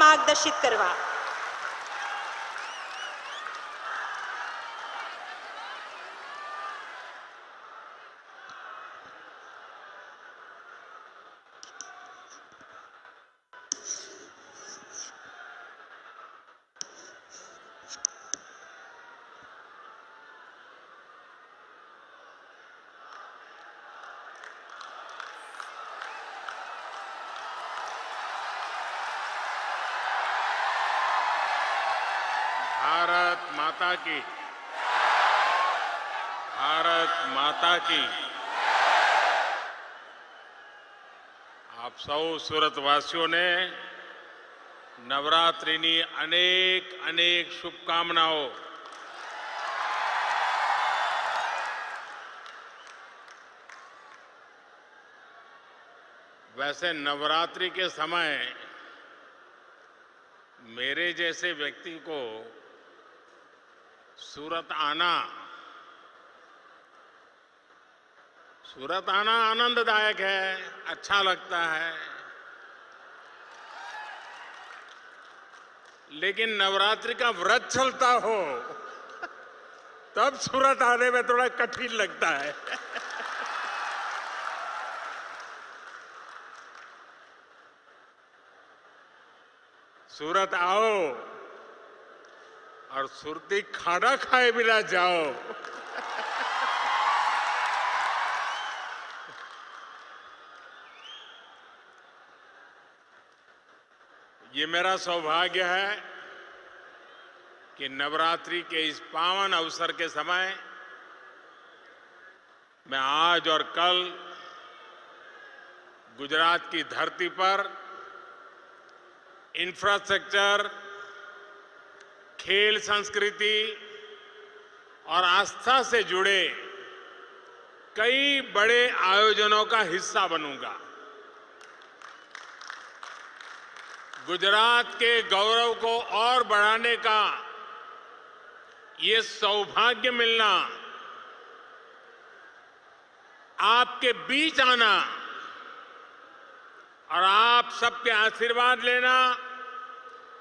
मार्गदर्शित करवा। भारत माता की, भारत माता की। आप सब सूरतवासियों ने नवरात्रिनी अनेक अनेक शुभकामनाओं। वैसे नवरात्रि के समय मेरे जैसे व्यक्ति को सूरत आना आनंददायक है, अच्छा लगता है। लेकिन नवरात्रि का व्रत चलता हो तब सूरत आने में थोड़ा कठिन लगता है। सूरत आओ और सुरती खाना खाए बिना जाओ। ये मेरा सौभाग्य है कि नवरात्रि के इस पावन अवसर के समय मैं आज और कल गुजरात की धरती पर इंफ्रास्ट्रक्चर, खेल संस्कृति और आस्था से जुड़े कई बड़े आयोजनों का हिस्सा बनूंगा। गुजरात के गौरव को और बढ़ाने का ये सौभाग्य मिलना, आपके बीच आना और आप सबके आशीर्वाद लेना,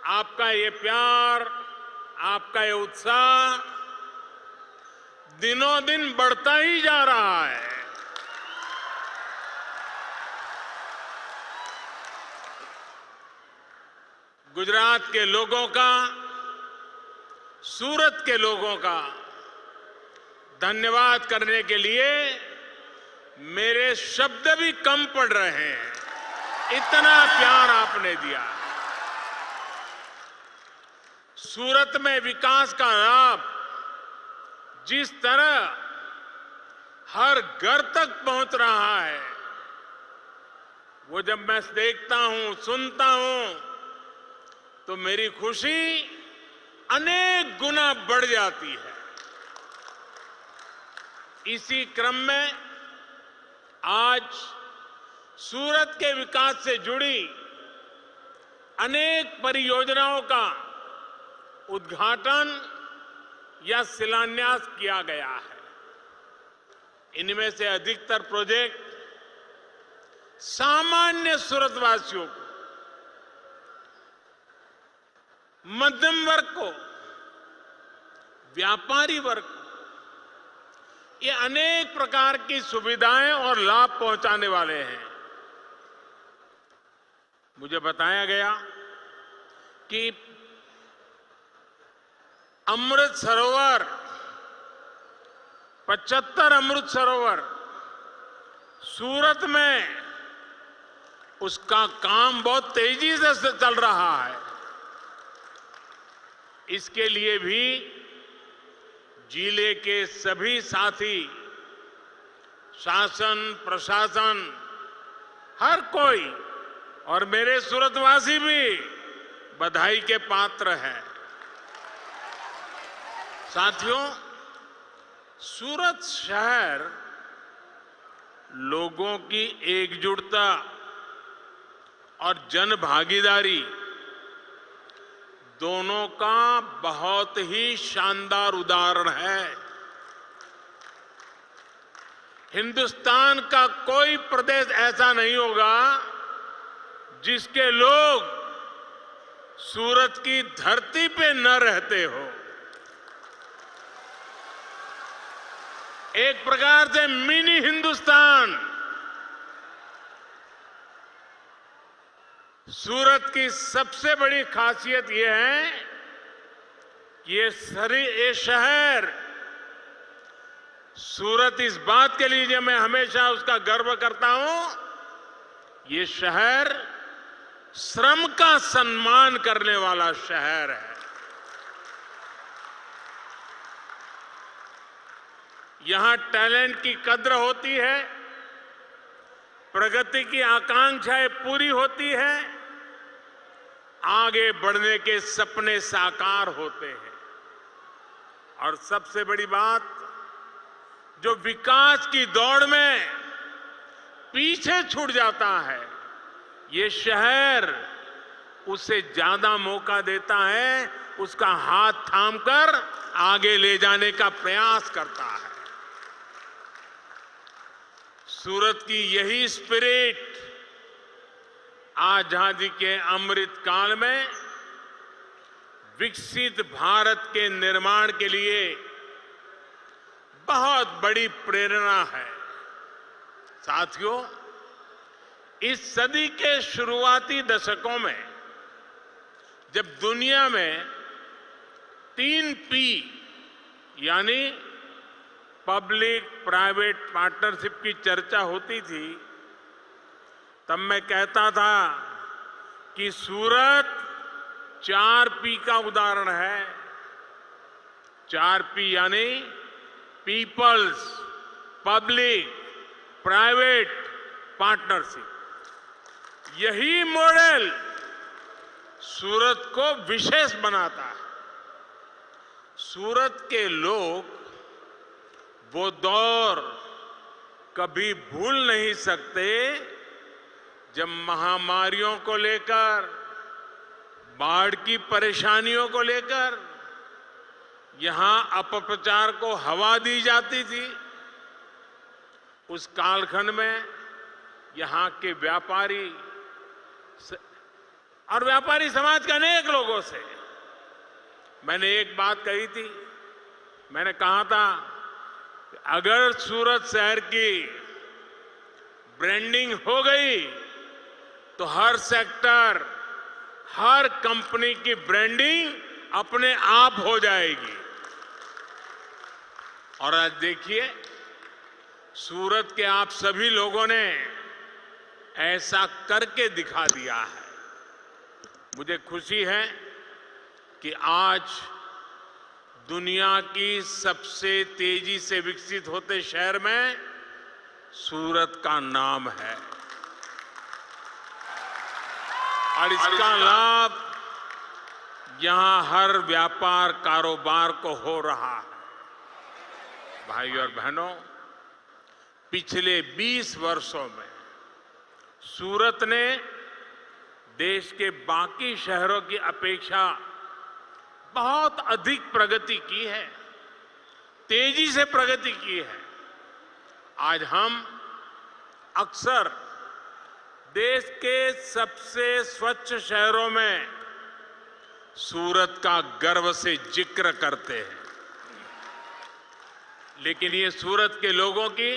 आपका ये प्यार, आपका ये उत्साह दिनों दिन बढ़ता ही जा रहा है। गुजरात के लोगों का, सूरत के लोगों का धन्यवाद करने के लिए मेरे शब्द भी कम पड़ रहे हैं। इतना प्यार आपने दिया। सूरत में विकास का लाभ जिस तरह हर घर तक पहुंच रहा है, वो जब मैं देखता हूं, सुनता हूं, तो मेरी खुशी अनेक गुना बढ़ जाती है। इसी क्रम में आज सूरत के विकास से जुड़ी अनेक परियोजनाओं का उद्घाटन या शिलान्यास किया गया है। इनमें से अधिकतर प्रोजेक्ट सामान्य सूरतवासियों को, मध्यम वर्ग को, व्यापारी वर्ग को ये अनेक प्रकार की सुविधाएं और लाभ पहुंचाने वाले हैं। मुझे बताया गया कि अमृत सरोवर, 75 अमृत सरोवर सूरत में उसका काम बहुत तेजी से चल रहा है। इसके लिए भी जिले के सभी साथी, शासन, प्रशासन, हर कोई और मेरे सूरतवासी भी बधाई के पात्र हैं। साथियों, सूरत शहर लोगों की एकजुटता और जन भागीदारी दोनों का बहुत ही शानदार उदाहरण है। हिंदुस्तान का कोई प्रदेश ऐसा नहीं होगा जिसके लोग सूरत की धरती पे न रहते हो। एक प्रकार से मिनी हिंदुस्तान सूरत की सबसे बड़ी खासियत यह है कि ये शहर सूरत इस बात के लिए जो मैं हमेशा उसका गर्व करता हूं, ये शहर श्रम का सम्मान करने वाला शहर है। यहां टैलेंट की कद्र होती है, प्रगति की आकांक्षाएं पूरी होती है, आगे बढ़ने के सपने साकार होते हैं। और सबसे बड़ी बात, जो विकास की दौड़ में पीछे छूट जाता है, ये शहर उसे ज्यादा मौका देता है, उसका हाथ थामकर आगे ले जाने का प्रयास करता है। सूरत की यही स्पिरिट आजादी के अमृत काल में विकसित भारत के निर्माण के लिए बहुत बड़ी प्रेरणा है। साथियों, इस सदी के शुरुआती दशकों में जब दुनिया में 3 P यानी पब्लिक प्राइवेट पार्टनरशिप की चर्चा होती थी, तब मैं कहता था कि सूरत 4 P का उदाहरण है। 4 P यानी पीपल्स, पब्लिक, प्राइवेट पार्टनरशिप। यही मॉडल सूरत को विशेष बनाता है। सूरत के लोग वो दौर कभी भूल नहीं सकते जब महामारियों को लेकर, बाढ़ की परेशानियों को लेकर यहां अपप्रचार को हवा दी जाती थी। उस कालखंड में यहां के व्यापारी और व्यापारी समाज के अनेक लोगों से मैंने एक बात कही थी। मैंने कहा था कि अगर सूरत शहर की ब्रांडिंग हो गई तो हर सेक्टर, हर कंपनी की ब्रांडिंग अपने आप हो जाएगी। और आज देखिए, सूरत के आप सभी लोगों ने ऐसा करके दिखा दिया है। मुझे खुशी है कि आज दुनिया की सबसे तेजी से विकसित होते शहर में सूरत का नाम है और इसका लाभ यहां हर व्यापार कारोबार को हो रहा है। भाई और बहनों, पिछले 20 वर्षों में सूरत ने देश के बाकी शहरों की अपेक्षा बहुत अधिक प्रगति की है, तेजी से प्रगति की है। आज हम अक्सर देश के सबसे स्वच्छ शहरों में सूरत का गर्व से जिक्र करते हैं, लेकिन ये सूरत के लोगों की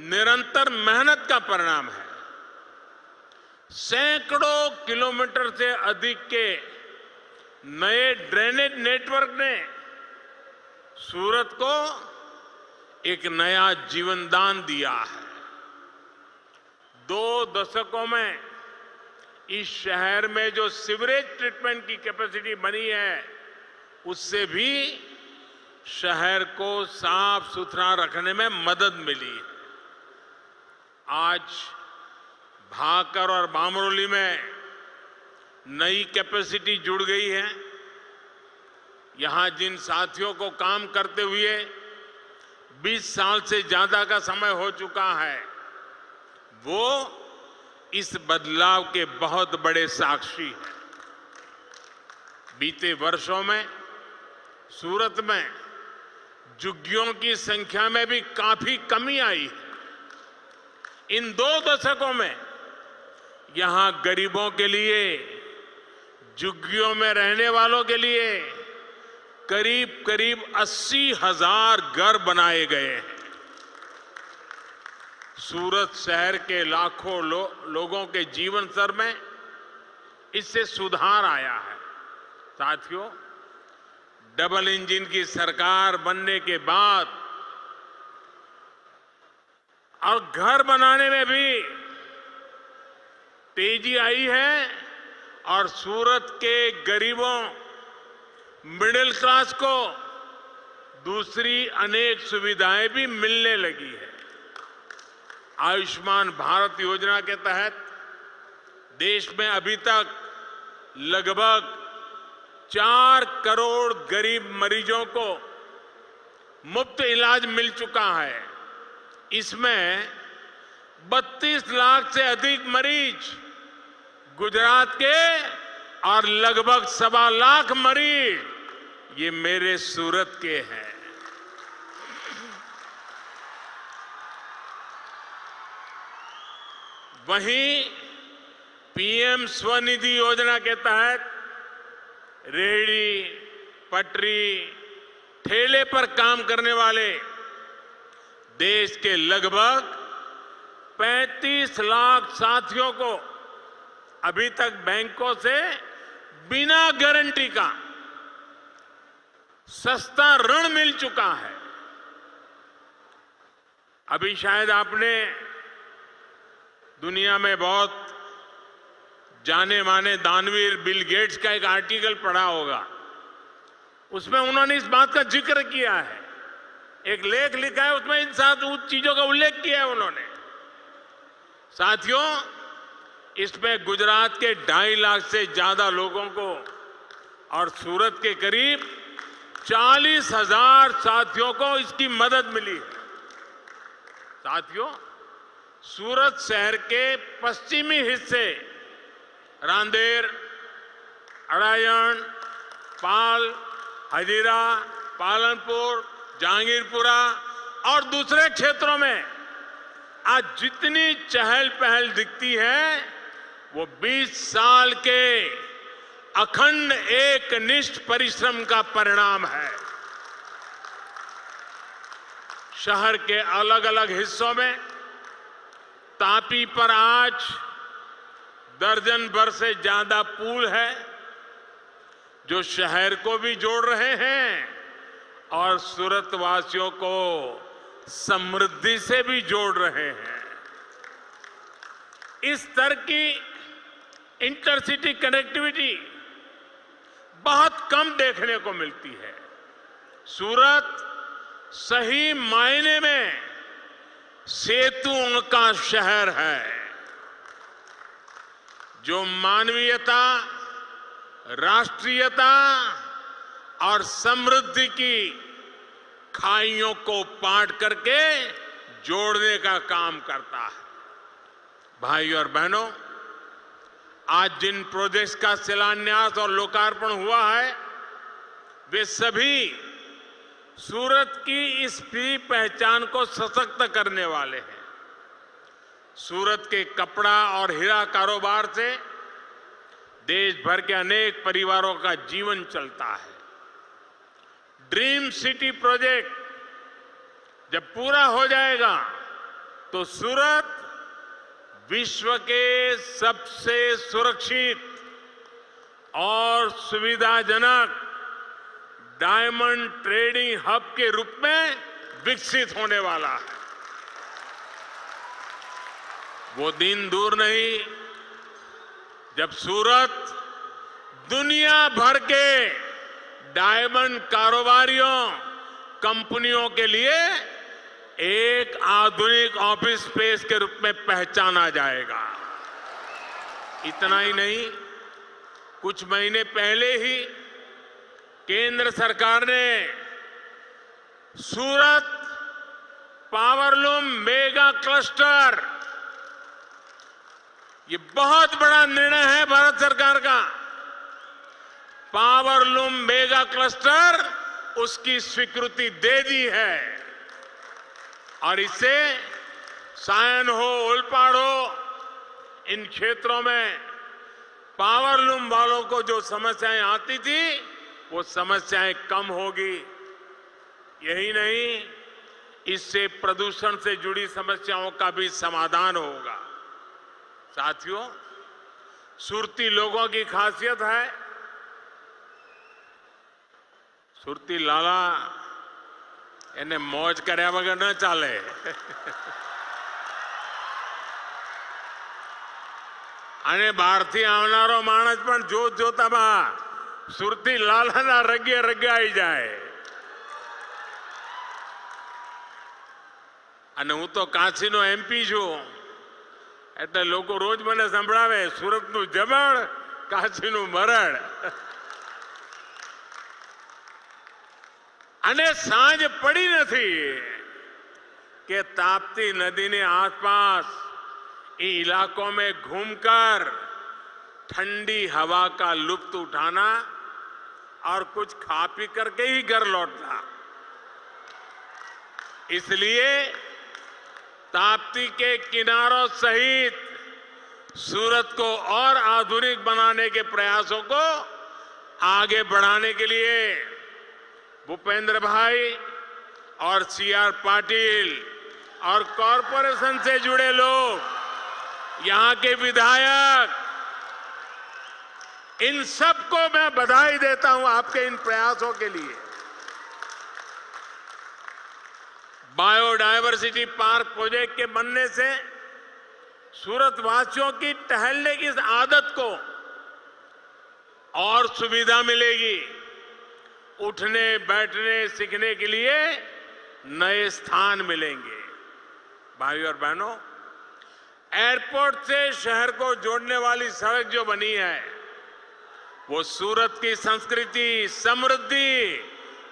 निरंतर मेहनत का परिणाम है। सैकड़ों किलोमीटर से अधिक के नए ड्रेनेज नेटवर्क ने सूरत को एक नया जीवनदान दिया है। 2 दशकों में इस शहर में जो सीवरेज ट्रीटमेंट की कैपेसिटी बनी है, उससे भी शहर को साफ सुथरा रखने में मदद मिली है। आज भाकर और बामरोली में नई कैपेसिटी जुड़ गई है। यहां जिन साथियों को काम करते हुए 20 साल से ज्यादा का समय हो चुका है, वो इस बदलाव के बहुत बड़े साक्षी हैं। बीते वर्षों में सूरत में झुग्गियों की संख्या में भी काफी कमी आई है। इन 2 दशकों में यहां गरीबों के लिए झुग्गियों में रहने वालों के लिए करीब करीब 80,000 घर बनाए गए हैं। सूरत शहर के लाखों लोगों के जीवन स्तर में इससे सुधार आया है। साथियों, डबल इंजन की सरकार बनने के बाद और घर बनाने में भी तेजी आई है और सूरत के गरीबों, मिडिल क्लास को दूसरी अनेक सुविधाएं भी मिलने लगी है। आयुष्मान भारत योजना के तहत देश में अभी तक लगभग 4 करोड़ गरीब मरीजों को मुफ्त इलाज मिल चुका है। इसमें 32 लाख से अधिक मरीज गुजरात के और लगभग 1.25 लाख मरीज ये मेरे सूरत के हैं। वहीं पीएम स्वनिधि योजना के तहत रेहड़ी, पटरी, ठेले पर काम करने वाले देश के लगभग 35 लाख साथियों को अभी तक बैंकों से बिना गारंटी का सस्ता ऋण मिल चुका है। अभी शायद आपने दुनिया में बहुत जाने माने दानवीर बिल गेट्स का एक आर्टिकल पढ़ा होगा। उसमें उन्होंने इस बात का जिक्र किया है, एक लेख लिखा है, उसमें इन 7 चीजों का उल्लेख किया है उन्होंने। साथियों, इसमें गुजरात के 2.5 लाख से ज्यादा लोगों को और सूरत के करीब 40,000 साथियों को इसकी मदद मिली है। साथियों, सूरत शहर के पश्चिमी हिस्से रांदेर, अड़ायन, पाल, हजीरा, पालनपुर, जहांगीरपुरा और दूसरे क्षेत्रों में आज जितनी चहल पहल दिखती है वो 20 साल के अखंड एकनिष्ठ परिश्रम का परिणाम है। शहर के अलग अलग हिस्सों में तापी पर आज दर्जन भर से ज्यादा पुल है जो शहर को भी जोड़ रहे हैं और सूरत वासियों को समृद्धि से भी जोड़ रहे हैं। इस स्तर की इंटरसिटी कनेक्टिविटी बहुत कम देखने को मिलती है। सूरत सही मायने में सेतुओं का शहर है जो मानवीयता, राष्ट्रीयता और समृद्धि की खाइयों को पाट करके जोड़ने का काम करता है। भाइयों और बहनों, आज जिन प्रोजेक्ट्स का शिलान्यास और लोकार्पण हुआ है वे सभी सूरत की इस पहचान को सशक्त करने वाले हैं। सूरत के कपड़ा और हीरा कारोबार से देश भर के अनेक परिवारों का जीवन चलता है। ड्रीम सिटी प्रोजेक्ट जब पूरा हो जाएगा तो सूरत विश्व के सबसे सुरक्षित और सुविधाजनक डायमंड ट्रेडिंग हब के रूप में विकसित होने वाला है। वो दिन दूर नहीं जब सूरत दुनिया भर के डायमंड कारोबारियों, कंपनियों के लिए एक आधुनिक ऑफिस स्पेस के रूप में पहचाना जाएगा। इतना ही नहीं, कुछ महीने पहले ही केंद्र सरकार ने सूरत पावरलूम मेगा क्लस्टर, ये बहुत बड़ा निर्णय है भारत सरकार का, पावरलूम मेगा क्लस्टर उसकी स्वीकृति दे दी है और इससे सायन हो, ओलपाड़ हो, इन क्षेत्रों में पावरलूम वालों को जो समस्याएं आती थी वो समस्याएं कम होगी। यही नहीं, इससे प्रदूषण से जुड़ी समस्याओं का भी समाधान होगा। साथियों, सुरती लोगों की खासियत है, सुरती लाला એને મોજ કર્યા વગર ન ચાલે। અને બહારથી આવનારો માણસ પણ જોતામાં સુરતી લાલાના રગે રગાઈ જાય। અને હું તો કાશીનો એમપી છું, એટલે લોકો રોજ મને સંભળાવે સુરતનું જમણ, કાશીનું મરણ। અને સાંજ પડી નથી कि ताप्ती नदी ने आसपास इन इलाकों में घूमकर ठंडी हवा का लुत्फ उठाना और कुछ खा पी करके ही घर लौटना। इसलिए ताप्ती के किनारों सहित सूरत को और आधुनिक बनाने के प्रयासों को आगे बढ़ाने के लिए भूपेंद्र भाई और सीआर पाटिल और कॉरपोरेशन से जुड़े लोग, यहां के विधायक, इन सबको मैं बधाई देता हूं आपके इन प्रयासों के लिए। बायोडायवर्सिटी पार्क प्रोजेक्ट के बनने से सूरत वासियों की टहलने की इस आदत को और सुविधा मिलेगी। उठने बैठने सीखने के लिए नए स्थान मिलेंगे। भाइयों और बहनों, एयरपोर्ट से शहर को जोड़ने वाली सड़क जो बनी है वो सूरत की संस्कृति, समृद्धि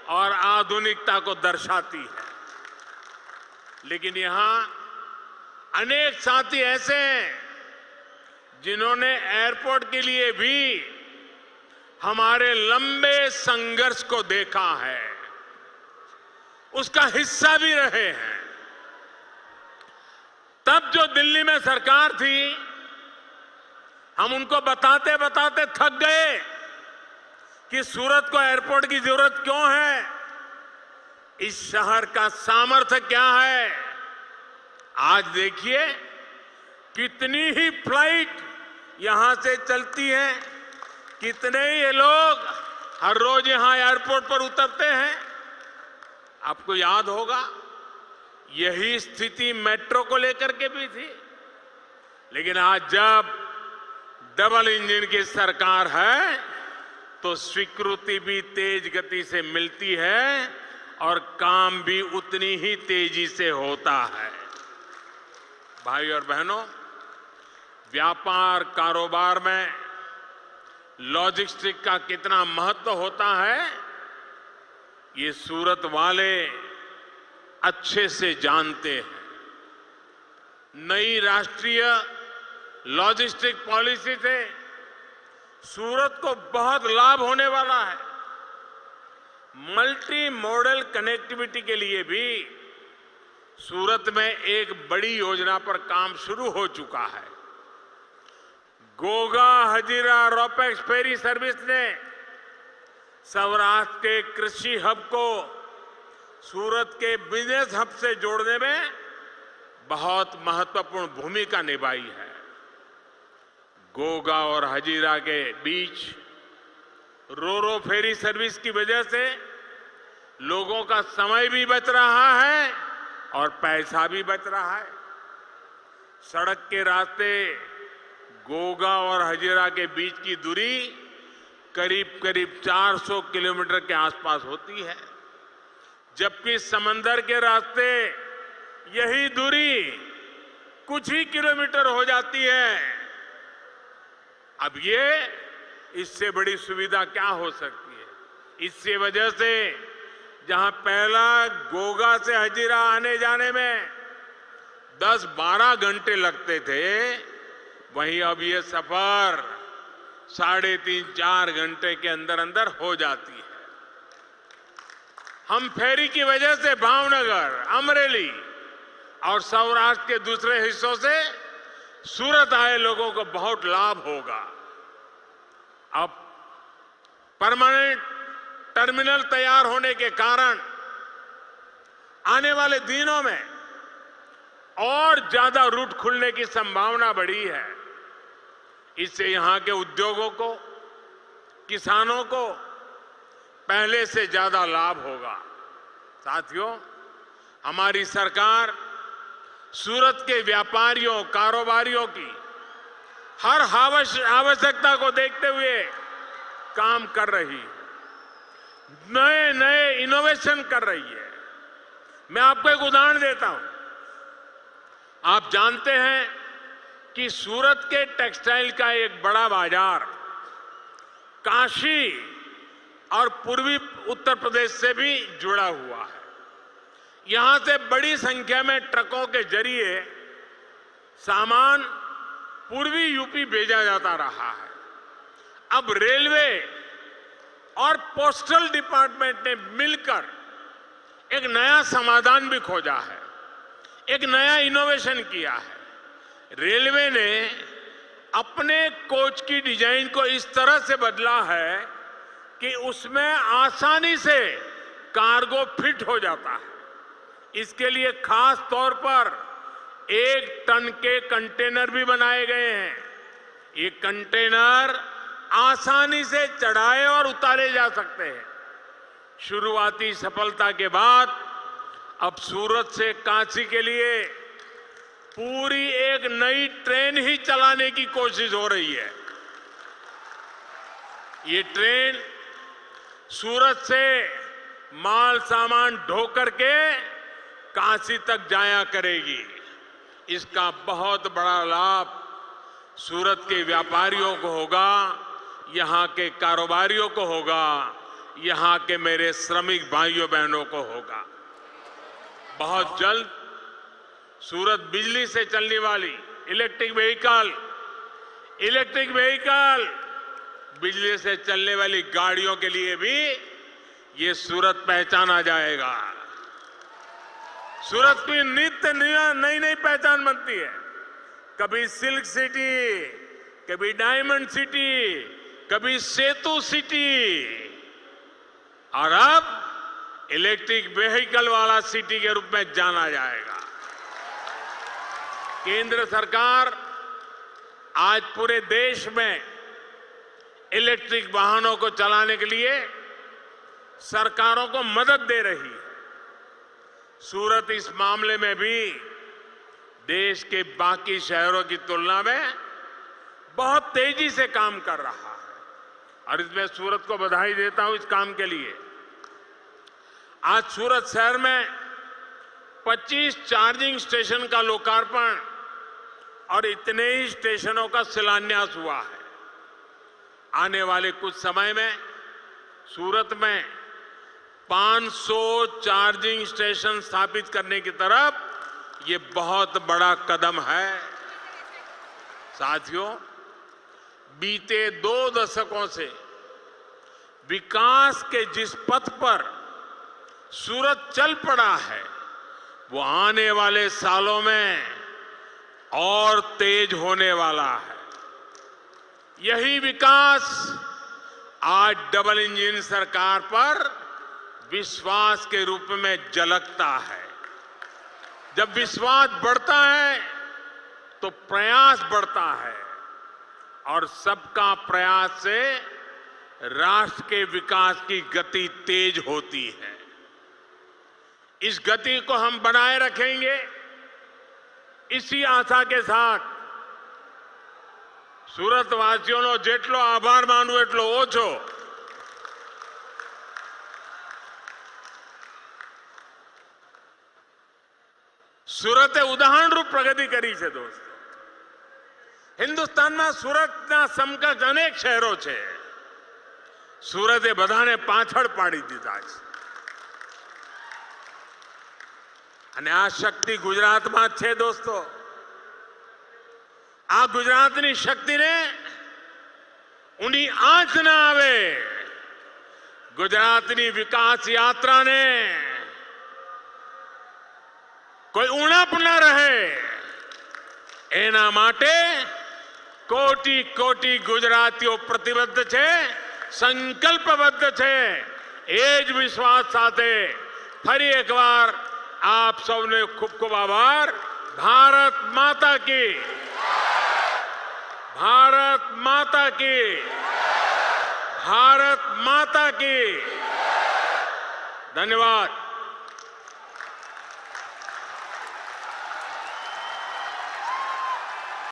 और आधुनिकता को दर्शाती है। लेकिन यहां अनेक साथी ऐसे हैं जिन्होंने एयरपोर्ट के लिए भी हमारे लंबे संघर्ष को देखा है, उसका हिस्सा भी रहे हैं। तब जो दिल्ली में सरकार थी, हम उनको बताते बताते थक गए कि सूरत को एयरपोर्ट की जरूरत क्यों है, इस शहर का सामर्थ्य क्या है। आज देखिए कितनी ही फ्लाइट यहां से चलती हैं, कितने ये लोग हर रोज यहां एयरपोर्ट पर उतरते हैं। आपको याद होगा यही स्थिति मेट्रो को लेकर के भी थी। लेकिन आज जब डबल इंजन की सरकार है तो स्वीकृति भी तेज गति से मिलती है और काम भी उतनी ही तेजी से होता है। भाइयों और बहनों, व्यापार कारोबार में लॉजिस्टिक का कितना महत्व होता है ये सूरत वाले अच्छे से जानते हैं। नई राष्ट्रीय लॉजिस्टिक पॉलिसी से सूरत को बहुत लाभ होने वाला है। मल्टी मॉडल कनेक्टिविटी के लिए भी सूरत में एक बड़ी योजना पर काम शुरू हो चुका है। Goga Hazira ropax ferry service ने सौराष्ट्र के कृषि हब को सूरत के बिजनेस हब से जोड़ने में बहुत महत्वपूर्ण भूमिका निभाई है। गोगा और हजीरा के बीच रोरो फेरी सर्विस की वजह से लोगों का समय भी बच रहा है और पैसा भी बच रहा है। सड़क के रास्ते गोगा और हजीरा के बीच की दूरी करीब करीब 400 किलोमीटर के आसपास होती है, जबकि समंदर के रास्ते यही दूरी कुछ ही किलोमीटर हो जाती है। अब ये इससे बड़ी सुविधा क्या हो सकती है। इससे वजह से जहां पहला गोगा से हजीरा आने जाने में 10-12 घंटे लगते थे, वहीं अब ये सफर 3.5-4 घंटे के अंदर अंदर हो जाती है। हम फेरी की वजह से भावनगर, अमरेली और सौराष्ट्र के दूसरे हिस्सों से सूरत आए लोगों को बहुत लाभ होगा। अब परमानेंट टर्मिनल तैयार होने के कारण आने वाले दिनों में और ज्यादा रूट खुलने की संभावना बढ़ी है। इससे यहां के उद्योगों को, किसानों को पहले से ज्यादा लाभ होगा। साथियों, हमारी सरकार सूरत के व्यापारियों, कारोबारियों की हर आवश्यकता को देखते हुए काम कर रही है, नए नए इनोवेशन कर रही है। मैं आपको एक उदाहरण देता हूं। आप जानते हैं कि सूरत के टेक्सटाइल का एक बड़ा बाजार काशी और पूर्वी उत्तर प्रदेश से भी जुड़ा हुआ है। यहां से बड़ी संख्या में ट्रकों के जरिए सामान पूर्वी यूपी भेजा जाता रहा है। अब रेलवे और पोस्टल डिपार्टमेंट ने मिलकर एक नया समाधान भी खोजा है, एक नया इनोवेशन किया है। रेलवे ने अपने कोच की डिजाइन को इस तरह से बदला है कि उसमें आसानी से कार्गो फिट हो जाता है। इसके लिए खास तौर पर 1 टन के कंटेनर भी बनाए गए हैं। ये कंटेनर आसानी से चढ़ाए और उतारे जा सकते हैं। शुरुआती सफलता के बाद अब सूरत से काशी के लिए पूरी एक नई ट्रेन ही चलाने की कोशिश हो रही है। ये ट्रेन सूरत से माल सामान ढो करके काशी तक जाया करेगी। इसका बहुत बड़ा लाभ सूरत के व्यापारियों को होगा, यहां के कारोबारियों को होगा, यहां के मेरे श्रमिक भाइयों बहनों को होगा। बहुत जल्द सूरत बिजली से चलने वाली इलेक्ट्रिक व्हीकल, बिजली से चलने वाली गाड़ियों के लिए भी ये सूरत पहचाना जाएगा। सूरत की नित्य नई नई पहचान बनती है। कभी सिल्क सिटी, कभी डायमंड सिटी, कभी सेतु सिटी, और अब इलेक्ट्रिक व्हीकल वाला सिटी के रूप में जाना जाएगा। केंद्र सरकार आज पूरे देश में इलेक्ट्रिक वाहनों को चलाने के लिए सरकारों को मदद दे रही है। सूरत इस मामले में भी देश के बाकी शहरों की तुलना में बहुत तेजी से काम कर रहा है और इसमें सूरत को बधाई देता हूं इस काम के लिए। आज सूरत शहर में 25 चार्जिंग स्टेशन का लोकार्पण और इतने ही स्टेशनों का शिलान्यास हुआ है। आने वाले कुछ समय में सूरत में 500 चार्जिंग स्टेशन स्थापित करने की तरफ ये बहुत बड़ा कदम है। साथियों, बीते 2 दशकों से विकास के जिस पथ पर सूरत चल पड़ा है, वो आने वाले सालों में और तेज होने वाला है। यही विकास आज डबल इंजन सरकार पर विश्वास के रूप में झलकता है। जब विश्वास बढ़ता है तो प्रयास बढ़ता है और सबका प्रयास से राष्ट्र के विकास की गति तेज होती है। इस गति को हम बनाए रखेंगे। इसी आशा के साथ सूरत वासियों जेटलो आभार मानू એટલો ઓછો। સુરતે ઉદાહરણરૂપ પ્રગતિ કરી છે દોસ્તો। હિન્દુસ્તાનમાં સુરતના સમકક્ષ અનેક શહેરો છે। સુરતે બધાને પાછળ પાડી દીધા છે અને આ શક્તિ ગુજરાતમાં જ છે દોસ્તો। આ ગુજરાતની શક્તિને ઊંડી આંચ ન આવે, ગુજરાતની વિકાસ યાત્રાને કોઈ ઉણપ ન રહે, એના માટે कोटि कोटि गुजरातीओ प्रतिबद्ध छे, संकल्पबद्ध छे। ए ज विश्वास साथे फरी एक बार आप सबने खूब खूब आभार। भारत माता की, भारत माता की, भारत माता की। धन्यवाद।